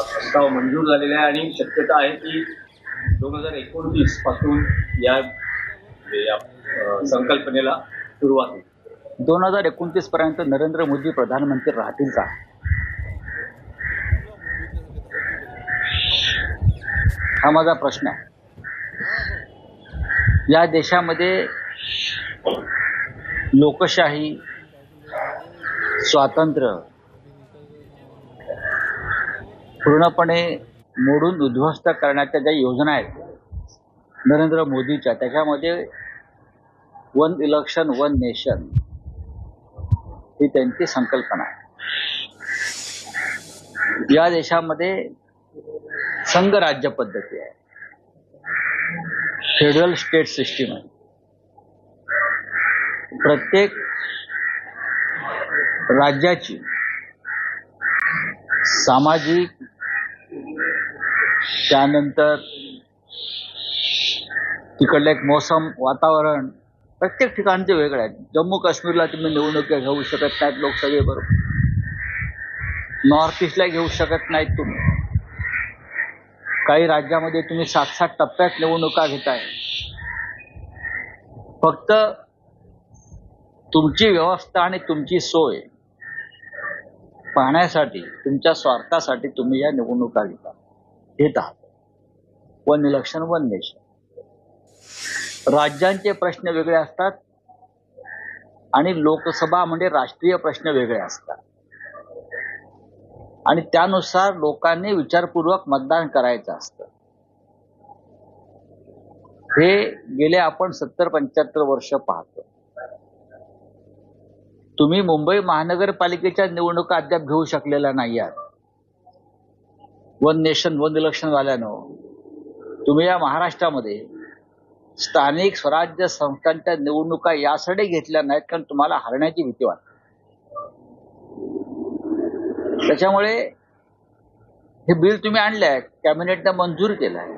प्रस्ताव मंजूर झालेला आहे आणि शक्यता आहे की 2029 पासून या संकल्पनेला सुरुवात होईल. 2029 पर्यंत नरेंद्र मोदी प्रधानमंत्री राहतील का? हा माझा प्रश्न आहे. या देशामध्ये लोकशाही, स्वातंत्र्य पूर्णपणे मोडून उद्ध्वस्त करण्याच्या ज्या योजना आहेत नरेंद्र मोदीच्या, त्याच्यामध्ये वन इलेक्शन वन नेशन ही त्यांची संकल्पना आहे. या देशामध्ये संघ राज्य पद्धती आहे, फेडरल स्टेट सिस्टीम आहे. प्रत्येक राज्याची सामाजिक, त्यानंतर तिकडलं एक मोसम, वातावरण प्रत्येक ठिकाणचे वेगळे आहेत. जम्मू काश्मीरला तुम्ही निवडणुका घेऊ शकत नाहीत लोकसभेबरोबर, नॉर्थ ईस्टला घेऊ शकत नाहीत तुम्ही. काही राज्यामध्ये तुम्ही 7-7 टप्प्यात निवडणुका घेताय. फक्त तुमची व्यवस्था आणि तुमची सोय पाहण्यासाठी, तुमच्या स्वार्थासाठी तुम्ही या निवडणुका घेत आहात. One election one nation. राज्यांचे प्रश्न वेगळे असतात आणि लोकसभा म्हणजे राष्ट्रीय प्रश्न वेगळे असतात आणि त्यानुसार लोकांनी विचारपूर्वक मतदान करायचं असतं. हे गेले आपण 70-75 वर्ष पाहतो. तुम्ही मुंबई महानगरपालिकेच्या निवडणुका अद्याप घेऊ शकलेल्या नाही आहात. वन नेशन वन इलेक्शन झाल्यानं तुम्ही या महाराष्ट्रामध्ये स्थानिक स्वराज्य संस्थांच्या निवडणुका यासाठी घेतल्या नाहीत कारण तुम्हाला हरण्याची भीती वाटते. त्याच्यामुळे हे बिल तुम्ही आणलंय, कॅबिनेटने मंजूर केलंय,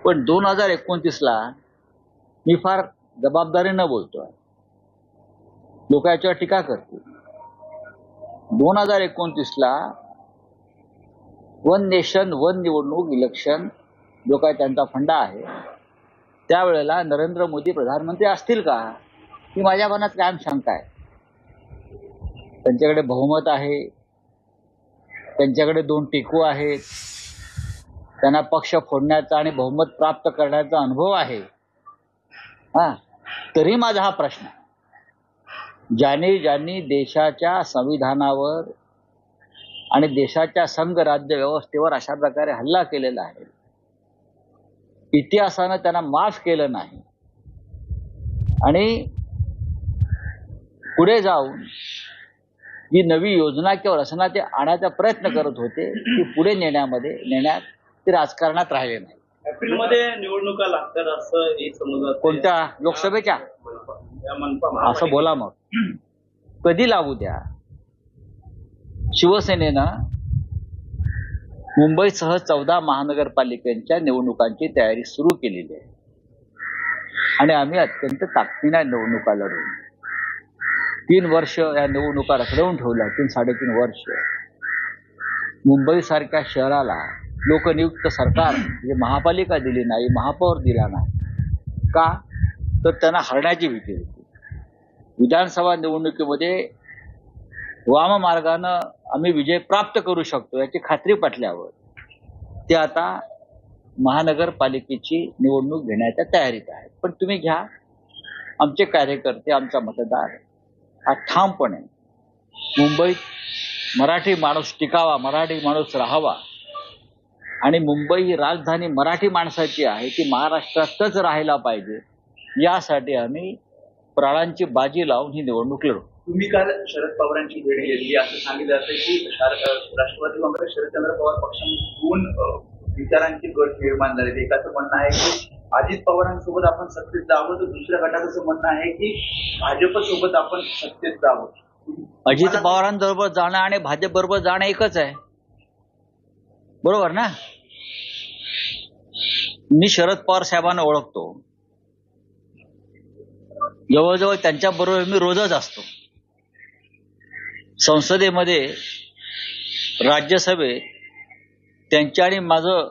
पण 2029ला मी फार जबाबदारीनं बोलतोय, लोक याच्यावर टीका करतील. 2029ला वन नेशन वन निवडणूक इलेक्शन जो काय त्यांचा फंडा आहे, त्यावेळेला नरेंद्र मोदी प्रधानमंत्री असतील का ही माझ्या मनात कायम शंका आहे. त्यांच्याकडे बहुमत आहे, त्यांच्याकडे 2 टेकू आहेत, त्यांना पक्ष फोडण्याचा आणि बहुमत प्राप्त करण्याचा अनुभव आहे. तरी माझा हा प्रश्न, ज्यांनी देशाच्या संविधानावर आणि देशाच्या संघ राज्य व्यवस्थेवर अशा प्रकारे हल्ला केलेला आहे, इतिहासानं त्यांना माफ केलं नाही आणि पुढे जाऊन जी नवी योजना किंवा रचना ते आणायचा प्रयत्न करत होते ती पुढे नेण्यात ते राजकारणात राहिले नाही. एप्रिलमध्ये निवडणुका लागतात असं एक समजलं. कोणत्या? लोकसभेच्या? असं बोला मग. कधी लागू द्या. शिवसेनेनं मुंबईसह 14 महानगरपालिकांच्या निवडणुकांची तयारी सुरू केलेली आहे आणि आम्ही अत्यंत ताकदीने निवडणुका लढवू. 3 वर्ष या निवडणुका रखडवून ठेवल्या. 3-3.5 वर्ष मुंबईसारख्या शहराला लोकनियुक्त सरकार म्हणजे महापालिका दिली नाही, महापौर दिला नाही. का? तर त्यांना हरण्याची भीती होती. विधानसभा निवडणुकीमध्ये वाममार्गानं आम्ही विजय प्राप्त करू शकतो याची खात्री पटल्यावर ते आता महानगरपालिकेची निवडणूक घेण्याच्या तयारीत आहेत. पण तुम्ही घ्या, आमचे कार्यकर्ते, आमचा मतदार हा ठामपणे मुंबईत मराठी माणूस टिकावा, मराठी माणूस राहावा आणि मुंबई ही राजधानी मराठी माणसाची आहे, ती महाराष्ट्रातच राहायला पाहिजे, यासाठी आम्ही प्राणांची बाजी लावून ही निवडणूक लढू. तुम्ही काल शरद पवारांची भेट घेतली असं सांगितलं जातं की राष्ट्रवादी काँग्रेस शरदचंद्र पवार पक्षामध्ये 2 विचारांचे गट निर्माण झाले. एकाचं म्हणणं आहे की अजित पवारांसोबत आपण सत्तेत जावं, तर दुसऱ्या गटाचं म्हणणं आहे की भाजप सोबत आपण सत्तेत जावं. अजित पवारांबरोबर जाणं आणि भाजप बरोबर जाणं एकच आहे, बरोबर ना? मी शरद पवार साहेबांना ओळखतो, जवळजवळ त्यांच्याबरोबर मी रोजच असतो. संसदेमध्ये, राज्यसभेत त्यांची आणि माझं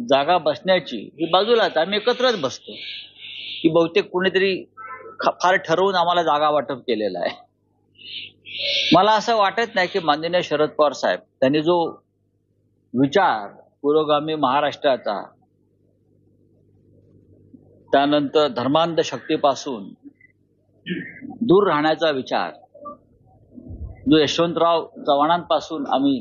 जागा बसण्याची ही बाजूलाच, आम्ही एकत्रच बसतो. की बहुतेक कुणीतरी फार ठरवून आम्हाला जागा वाटप केलेलं आहे. मला असं वाटत नाही की माननीय शरद पवार साहेब त्यांनी जो विचार पुरोगामी महाराष्ट्राचा, त्यानंतर धर्मांध शक्तीपासून दूर राहण्याचा विचार जो यशवंतराव चव्हाणांपासून आम्ही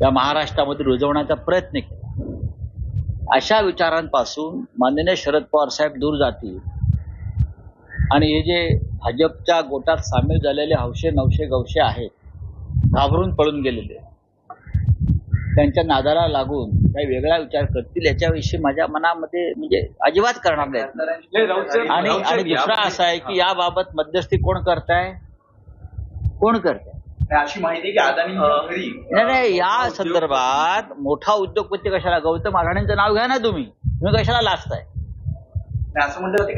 या महाराष्ट्रामध्ये रुजवण्याचा प्रयत्न केला, अशा विचारांपासून माननीय शरद पवार साहेब दूर जातील आणि हे जे भाजपच्या गोटात सामील झालेले हौशे नवशे गवशे आहेत, घाबरून पळून गेलेले, त्यांच्या नादाला लागून काही वेगळा विचार करतील याच्याविषयी माझ्या मनामध्ये म्हणजे अजिबात करणार नाही. आणि दुसरा असा आहे की याबाबत मध्यस्थी कोण करताय, कोण करताय अशी माहिती की अदानी घरी नाही. या संदर्भात मोठा उद्योगपती कशाला, गौतम अडाणींचं नाव घ्या ना तुम्ही कशाला लाजताय. असं म्हणतात की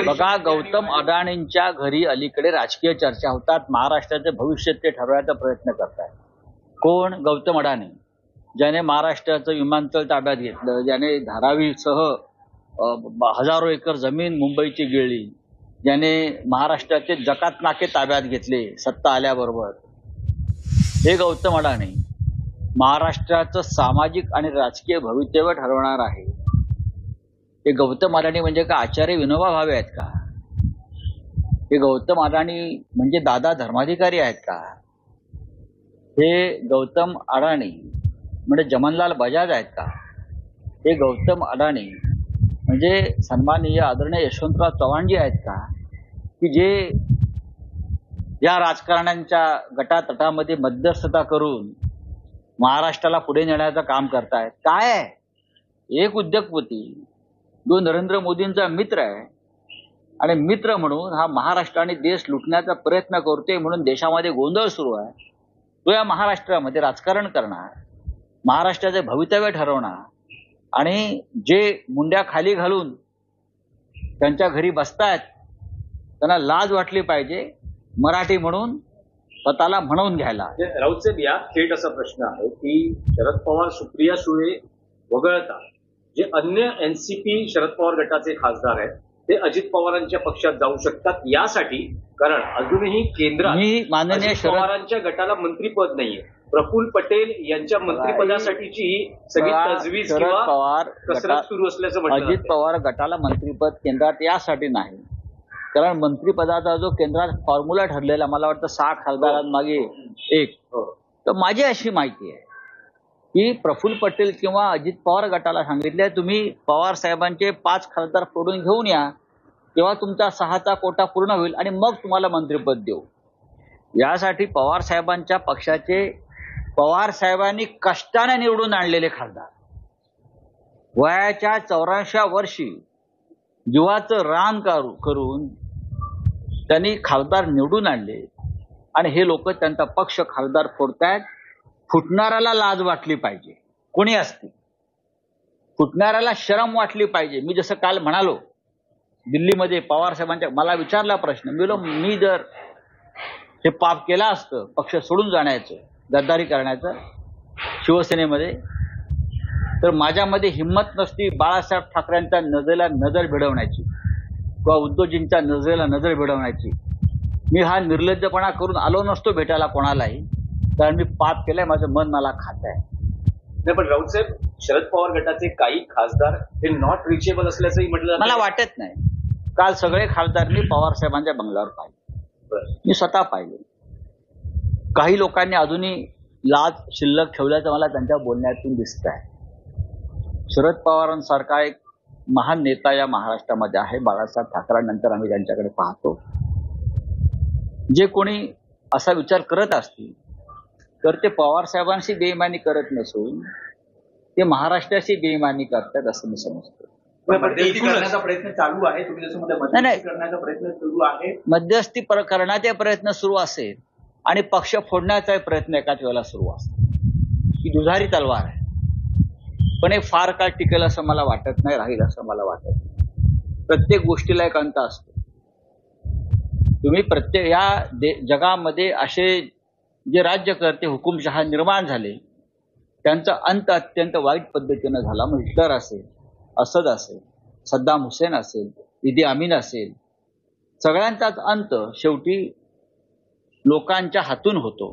बघा, गौतम अडाणींच्या घरी अलीकडे राजकीय चर्चा होतात. महाराष्ट्राचे भविष्य ते ठरवायचा प्रयत्न करतात. कोण? गौतम अडाणी, ज्याने महाराष्ट्राचं विमानतळ ताब्यात घेतलं, ज्याने धारावीसह हजारो एकर जमीन मुंबईची गिळली, ज्याने महाराष्ट्राचे जकात नाके ताब्यात घेतले सत्ता आल्याबरोबर, हे गौतम अडाणी महाराष्ट्राचं सामाजिक आणि राजकीय भवितव्य ठरवणार आहे. हे गौतम अडाणी म्हणजे का आचार्य विनोबा भावे आहेत का? हे गौतम अडाणी म्हणजे दादा धर्माधिकारी आहेत का? हे गौतम अडाणी म्हणजे जमनलाल बजाज आहेत का? हे गौतम अडाणी म्हणजे सन्माननीय आदरणीय यशवंतराव चव्हाणजी आहेत का, की जे या राजकारण्यांच्या गटातटामध्ये मध्यस्थता करून महाराष्ट्राला पुढे नेण्याचं काम करतायत? काय आहे? एक उद्योगपती जो नरेंद्र मोदींचा मित्र आहे आणि मित्र म्हणून हा महाराष्ट्र आणि देश लुटण्याचा प्रयत्न करतोय म्हणून देशामध्ये गोंधळ सुरू आहे, तो या महाराष्ट्रामध्ये राजकारण करणार, महाराष्ट्राचे भवितव्य ठरवणार, आणि जे मुंड्या खाली घालून त्यांच्या घरी बसतायत त्यांना लाज वाटली पाहिजे मराठी म्हणून स्वतःला म्हणवून घ्यायला. राऊत साहेब, या थेट असा प्रश्न आहे की शरद पवार सुप्रिया सुळे वगळता जे अन्य एनसीपी शरद पवार गटाचे खासदार आहेत ते अजित पवारांच्या पक्षात जाऊ शकतात यासाठी, कारण अजूनही केंद्रात अजित पवारांच्या गटाला मंत्रीपद नाहीये. प्रफुल्ल पटेल यांच्या मंत्रिपदासाठीची ही सगळी तजवीज किंवा कसरत सुरू असल्याचं म्हटलं जातंय. अजित पवार गटाला मंत्रीपद केंद्रात यासाठी नाही, कारण मंत्रिपदाचा जो केंद्रात फॉर्म्युला ठरलेला, मला वाटतं 6 खासदारांमागे 1, तर माझी अशी माहिती आहे की प्रफुल्ल पटेल किंवा अजित पवार गटाला सांगितले तुम्ही पवार साहेबांचे 5 खासदार फोडून घेऊन या, तेव्हा तुमचा 6चा कोटा पूर्ण होईल आणि मग तुम्हाला मंत्रिपद देऊ. यासाठी पवार साहेबांच्या पक्षाचे पवार साहेबांनी कष्टाने निवडून आणलेले खासदार, वयाच्या 84व्या वर्षी जीवाचं रान करून त्यांनी खासदार निवडून आणले आणि हे लोक त्यांचा पक्ष खासदार फोडतायत. फुटणाऱ्याला लाज वाटली पाहिजे, कोणी असते, फुटणाऱ्याला शरम वाटली पाहिजे. मी जसं काल म्हणालो दिल्लीमध्ये पवार साहेबांच्या, मला विचारला प्रश्न, मी जर हे पाप केलं असतं पक्ष सोडून जाण्याचं, गद्दारी करण्याचं शिवसेनेमध्ये, तर माझ्यामध्ये हिंमत नसती बाळासाहेब ठाकरेंच्या नजरेला नजर भिडवण्याची किंवा उद्धवजींच्या नजरेला नजर भिडवण्याची. मी हा निर्लज्जपणा करून आलो नसतो भेटायला कोणालाही, कारण मी पाप केलंय, माझं मन मला खात आहे. नाही, पण राऊत साहेब, शरद पवार गटाचे काही खासदार हे नॉट रिचेबल असल्याचंही म्हटलं मला वाटत नाही. काल सगळे खासदार मी पवार साहेबांच्या बंगल्यावर पाहिले, मी स्वतः पाहिले. काही लोकांनी अजूनही लाज शिल्लक ठेवल्याचं मला त्यांच्या बोलण्यातून दिसत आहे. शरद पवारांसारखा एक महान नेता या महाराष्ट्रामध्ये आहे, बाळासाहेब ठाकरेंनंतर आम्ही त्यांच्याकडे पाहतो. जे कोणी असा विचार करत असतील तर ते पवार साहेबांशी बेईमानी करत नसून ते महाराष्ट्राशी बेईमानी करतात असं मी समजतो. करण्याचा प्रयत्न चालू आहे, तुम्ही जसं मध्यस्थी करण्याचा प्रयत्न सुरू आहे, मध्यस्थी करण्याचा प्रयत्न सुरू असेल आणि पक्ष फोडण्याचा प्रयत्न एकाच वेळेला सुरू असेल, ही दुधारी तलवार आहे. पण हे फार काळ टिकेल असं मला वाटत नाही, राहील असं मला वाटत नाही. प्रत्येक गोष्टीला एक अंत असतो. तुम्ही प्रत्येक या जगामध्ये असे जे राज्यकर्ते हुकुमशहा निर्माण झाले त्यांचा अंत अत्यंत वाईट पद्धतीनं झाला. मग हिटलर असेल, असद असेल, सद्दाम हुसेन असेल, इदी अमीन असेल, सगळ्यांचाच अंत शेवटी लोकांच्या हातून होतो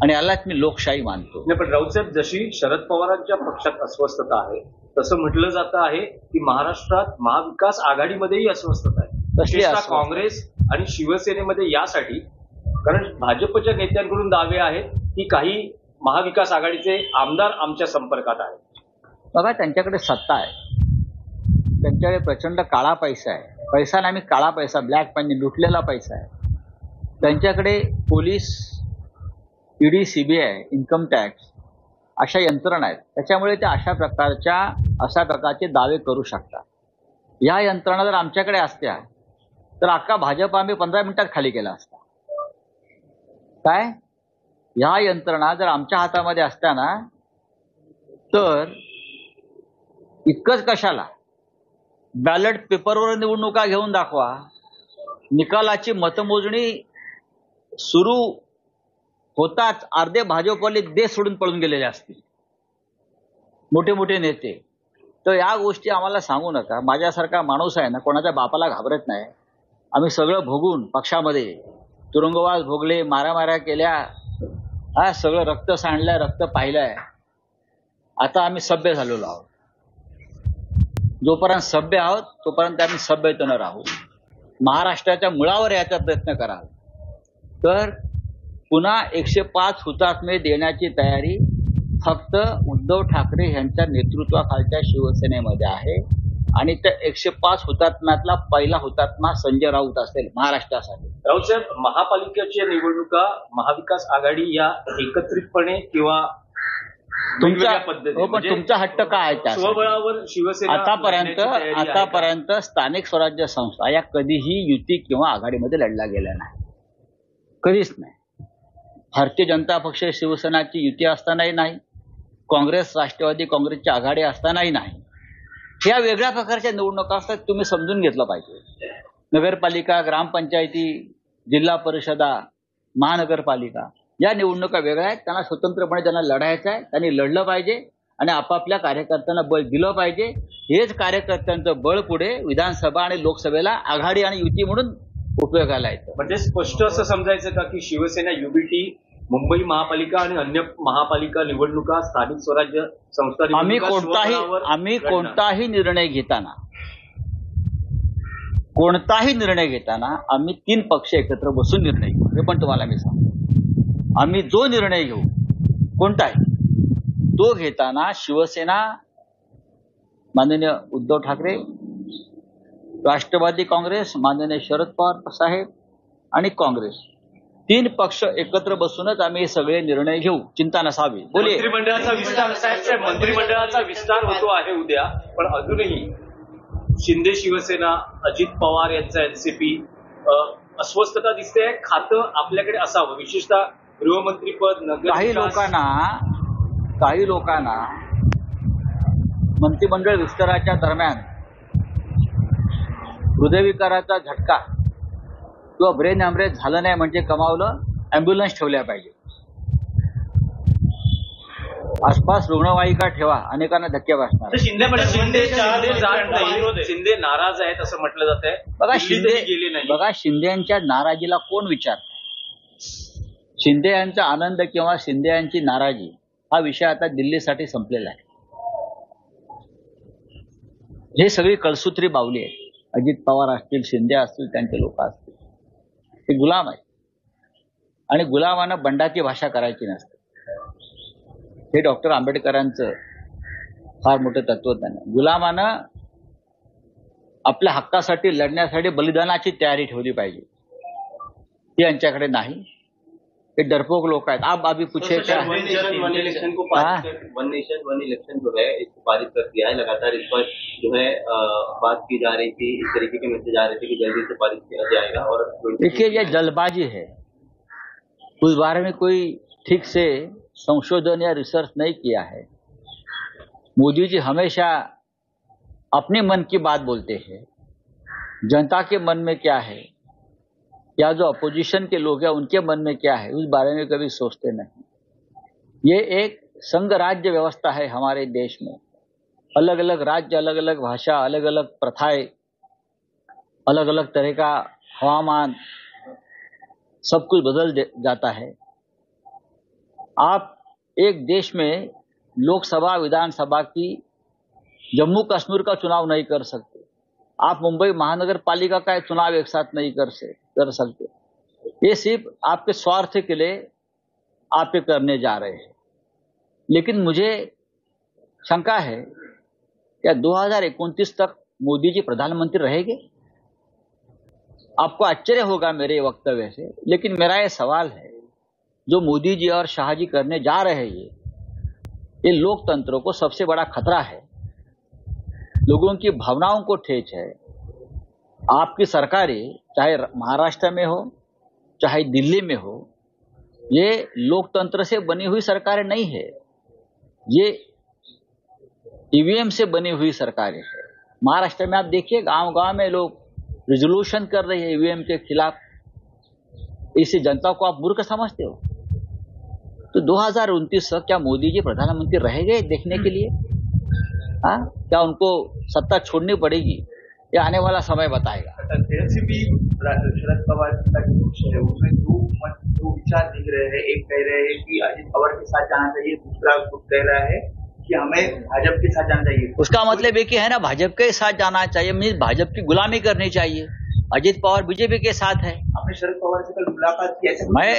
आणि यालाच मी लोकशाही मानतो. नाही, पण राऊतसाहेब, जशी शरद पवारांच्या पक्षात अस्वस्थता आहे तसं म्हटलं जातं आहे की महाराष्ट्रात महाविकास आघाडीमध्येही अस्वस्थता आहे, विशेषतः अस्वस्थता? काँग्रेस आणि शिवसेनेमध्ये यासाठी, कारण भाजपच्या नेत्यांकडून दावे आहेत की काही महाविकास आघाडीचे आमदार आमच्या संपर्कात आहेत. बघा, त्यांच्याकडे सत्ता आहे, त्यांच्याकडे प्रचंड काळा पैसा आहे. पैसा नाही, काळा पैसा, ब्लॅक मनी, लुटलेला पैसा आहे. त्यांच्याकडे police, ED, CBI, income tax अशा यंत्रणा आहेत. त्याच्यामुळे ते अशा प्रकारचे दावे करू शकतात. या यंत्रणा जर आमच्याकडे असत्या तर अख्खा भाजप आम्ही 15 मिनिटात खाली केला असता. काय, ह्या यंत्रणा जर आमच्या हातामध्ये असत्या ना तर इतकंच कशाला, बॅलेट पेपरवर निवडणुका घेऊन दाखवा, निकालाची मतमोजणी सुरू होताच अर्धे भाजपवाले देश सोडून पळून गेलेले असतील, मोठे मोठे नेते. तर या गोष्टी आम्हाला सांगू नका. माझ्यासारखा माणूस आहे ना, कोणाच्या बापाला घाबरत नाही. आम्ही सगळं भोगून पक्षामध्ये तुरुंगवास भोगले, मारामाऱ्या केल्या, सगळं रक्त सांडलंय, रक्त पाहिलंय. आता आम्ही सभ्य झालेलो आहोत. जोपर्यंत सभ्य आहोत तोपर्यंत आम्ही सभ्यतेनं राहू. महाराष्ट्राच्या मुळावर याचा प्रयत्न कराल तर पुन्हा 105 हुतात्मे देण्याची तयारी फक्त उद्धव ठाकरे यांच्या नेतृत्वाखालच्या शिवसेनेमध्ये आहे. आणि त्या 105 हुतात्म्यातला पहिला हुतात्मा संजय राऊत असेल महाराष्ट्रासाठी. राऊतसाहेब, महापालिकेच्या निवडणुका महाविकास आघाडी या एकत्रितपणे किंवा तुमच्या पद्धतीने, पण तुमचा हट्ट काय आहे त्या स्वबळावर शिवसेना आतापर्यंत स्थानिक स्वराज्य संस्था या कधीही युती किंवा आघाडीमध्ये लढल्या गेल्या नाही, कधीच नाही. भारतीय जनता पक्ष शिवसेनाची युती असतानाही नाही, काँग्रेस राष्ट्रवादी काँग्रेसची आघाडी असतानाही नाही. ह्या वेगळ्या प्रकारच्या निवडणुका असतात, तुम्ही समजून घेतलं पाहिजे. नगरपालिका, ग्रामपंचायती, जिल्हा परिषदा, महानगरपालिका या निवडणुका वेगळ्या आहेत. त्यांना स्वतंत्रपणे त्यांना लढायचं आहे, त्यांनी लढलं पाहिजे आणि आपापल्या कार्यकर्त्यांना बळ दिलं पाहिजे. हेच कार्यकर्त्यांचं बळ पुढे विधानसभा आणि लोकसभेला आघाडी आणि युती म्हणून उपयोगाला येतं. म्हणजे स्पष्ट असं समजायचं का की शिवसेना युबीटी, मुंबई महापालिका आणि अन्य महापालिका निवडणुका, स्थानिक स्वराज्य संस्था आम्ही कोणताही निर्णय घेताना आम्ही 3 पक्ष एकत्र बसून निर्णय घेऊ. हे पण तुम्हाला मी सांगतो. आम्ही जो निर्णय घेऊ कोणताही, तो घेताना शिवसेना, माननीय उद्धव ठाकरे, राष्ट्रवादी काँग्रेस, माननीय शरद पवार साहेब आणि काँग्रेस, 3 पक्ष एकत्र बसूनच आम्ही हे सगळे निर्णय घेऊ. चिंता नसावी. बोले, मंत्रिमंडळाचा विस्तार होतो आहे उद्या, पण अजूनही शिंदे शिवसेना, अजित पवार यांचा एनसीपी, अस्वस्थता दिसते. खातं आपल्याकडे असावं, विशेषतः गृहमंत्रीपद, काही लोकांना मंत्रिमंडळ विस्ताराच्या दरम्यान हृदयविकाराचा झटका किंवा ब्रेन हॅमरेज झालं नाही म्हणजे कमावलं, अँब्युलन्स ठेवल्या पाहिजे, आसपास रुग्णवाहिका ठेवा, अनेकांना धक्के बसणार. शिंदे नाराज आहेत असं म्हटलं जात आहे. बघा, शिंदेच्या नाराजीला कोण विचार? शिंदे यांचा आनंद किंवा शिंदे यांची नाराजी हा विषय आता दिल्लीसाठी संपलेला आहे. हे सगळी कळसूत्री बावली आहे. अजित पवार असतील, शिंदे असतील, त्यांचे लोक असतील, ते गुलाम आहेत आणि गुलामानं बंडाची भाषा करायची नसते. हे डॉक्टर आंबेडकरांचं फार मोठं तत्वज्ञान आहे. गुलामानं आपल्या हक्कासाठी लढण्यासाठी बलिदानाची तयारी ठेवली पाहिजे. ती यांच्याकडे नाही. ये डरपोक लोग हैं. आप अभी पूछे क्या? वन इलेक्शन जो है इसको पारित कर दिया है. लगातार इस पर जो है बात की जा रही थी, इस तरीके के मैसेज आ रहे थे कि जल्दी से पारित किया जाएगा. और देखिए, ये जल्दबाजी है. उस बारे में कोई ठीक से संशोधन या रिसर्च नहीं किया है. मोदी जी हमेशा अपने मन की बात बोलते हैं. जनता के मन में क्या है या जो अपोजिशन के लोग हैं उनके मन में क्या है उस बारे में कभी सोचते नहीं। ये एक संघ राज्य व्यवस्था है हमारे देश में। अलग अलग राज्य, अलग अलग भाषा, अलग अलग प्रथाएं, अलग अलग तरह का हवामान, सब कुछ बदल जाता है। आप एक देश में लोकसभा विधानसभा की जम्मू कश्मीर का चुनाव नहीं कर सकते। आप मुंबई महानगर पालिका का चुनाव एक साथ नहीं कर सकते। ये सिर्फ आपके स्वार्थ के लिए आप ये करने जा रहे हैं। लेकिन मुझे शंका है क्या 2029 तक मोदी जी प्रधानमंत्री रहेंगे? आपको आश्चर्य होगा मेरे वक्तव्य से, लेकिन मेरा ये सवाल है, जो मोदी जी और शाह जी करने जा रहे हैं ये लोकतंत्र को सबसे बड़ा खतरा है, लोगों की भावनाओं को ठेस है। आपकी सरकारें चाहे महाराष्ट्र में हो चाहे दिल्ली में हो, ये लोकतंत्र से बनी हुई सरकारें नहीं है, ये ईवीएम से बनी हुई सरकारें है। महाराष्ट्र में आप देखिए गांव-गांव में लोग रिजोल्यूशन कर रहे हैं ईवीएम के खिलाफ। इसी जनता को आप मूर्ख समझते हो? तो 2029 तक क्या मोदी जी प्रधानमंत्री रहेंगे देखने के लिए? हाँ, क्या उनको सत्ता छोड़नी पड़ेगी? ये आने वाला समय बताएगा। एनसीपी शरद पवार का जो पक्ष है उसमें दो विचार दिख रहे हैं। एक कह रहे हैं कि अजित पवार के साथ जाना चाहिए, दूसरा ग्रुप कह रहा है कि हमें भाजपा के साथ जाना चाहिए। उसका मतलब ये कि है ना, भाजपा के साथ जाना चाहिए, मीन्स भाजपा की गुलामी करनी चाहिए। अजित पवार बीजेपी के साथ है। आपने शरद पवार से कल मुलाकात की? मैं